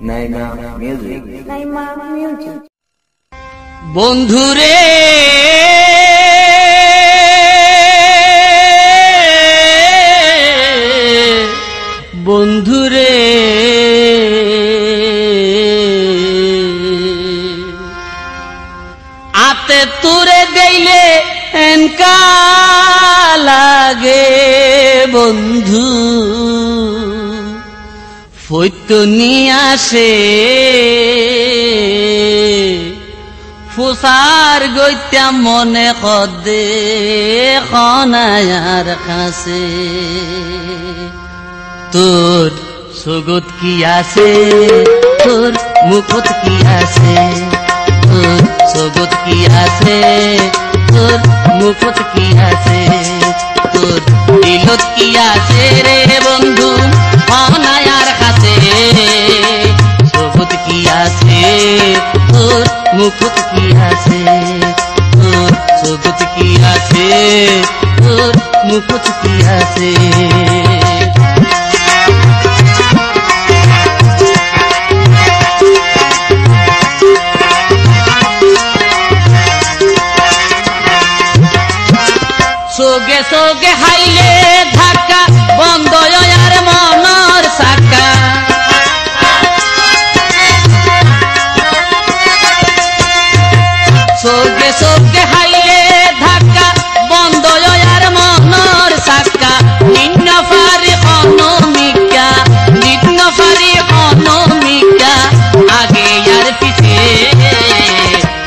Naima music. বন্ধুরে বন্ধুরে আতে তুরে দেইলে এনকা লাগে বন্ধু ফইতো নিয়ে আসে ফুসার গইতা মনে কদে খনায়ার কাছে তোর সগত কি আছে তোর মুখত কি আছে তোর সগত কি আছে তোর মুখত কি আছে তোর দিলত কি আছে রে বন্ধু খনায়ার কাছে সগত কি আছে তোর মুখত কি আছে তোর সগত কি আছে তোর মুখত কি আছে সোগে সোগে হাইলে ধাক্কা বন্ধ আর মনর সাকা সোগে সোগে হাইলে ধাক্কা বন্ধ আর মনর সাকা নিন্ন ফারি অনমিকা আগে আর পিছে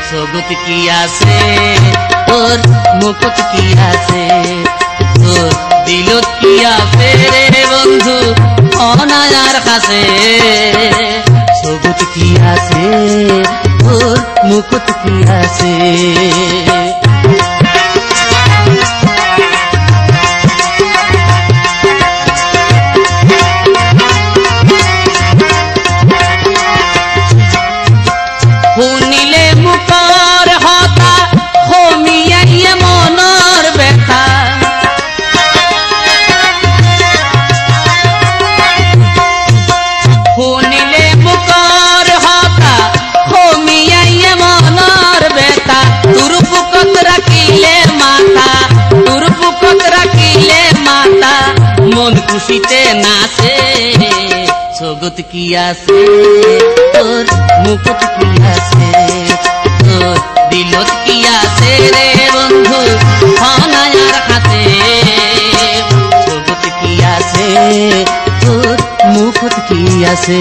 সগত কি আছে তোর মুখত কি আছে তোর দিলত কি আছে রে বন্ধু অনায়ার কাছে সগত কি আছে তোর মুখত কি আছে শুনিলে মুখর হতা হমিয়াইয়ে মনৰ ব্যথা শুনিলে মুখৰ হতা হমিয়াইয়ে মনৰ ব্যথা তোৰ বুকত ৰাখিলে মাথা মন খুশিতে নাচে সগত কি আছে তোর মুখত কি আছে তোর দিলত কি আছে রে বন্ধু খনায়ার কাছে সগত কি আছে তোর মুখত কি আছে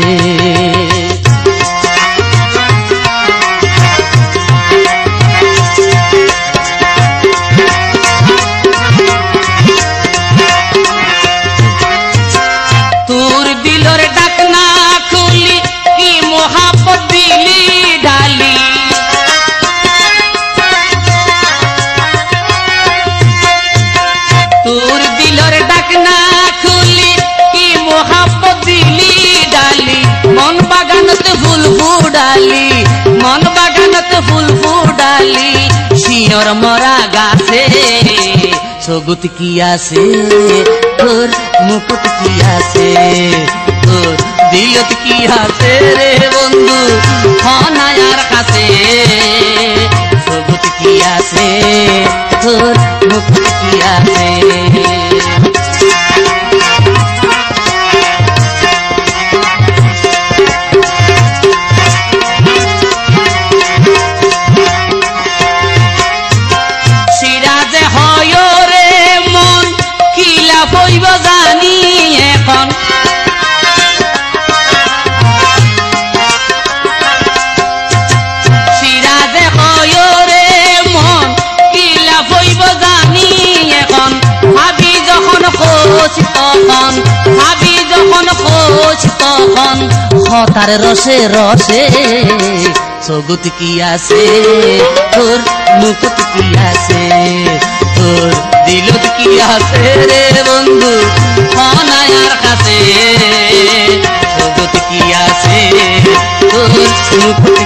তোর দিলর ডাকনা খুলি কি মোহাব্বত দিলি ঢালি তোর দিলর ডাকনা খুলি কি মোহাব্বত দিলি ডালি মন বাগানত ফুল ফুডালি শিয়র মরা গাছে সগত কি আছে তোর মুখত কি আছে তোর দিলত কি আছে রে বন্ধু খনায়ার কাছে সগত কি আছে তোর মুখত কি আছে সিরাজে হয় রে মন কিলা হইব জানি এখন সিরাজে হয় রে মন কিলা হইব জানি এখন ভাবি যখন খোঁজ তখন হতার রসে রসে সগত কি আছে তোর মুখত কি আছে তোর দিলত কি আছে রে বন্ধু খনায়ার কাছে সগত কি আছে তোর মুখত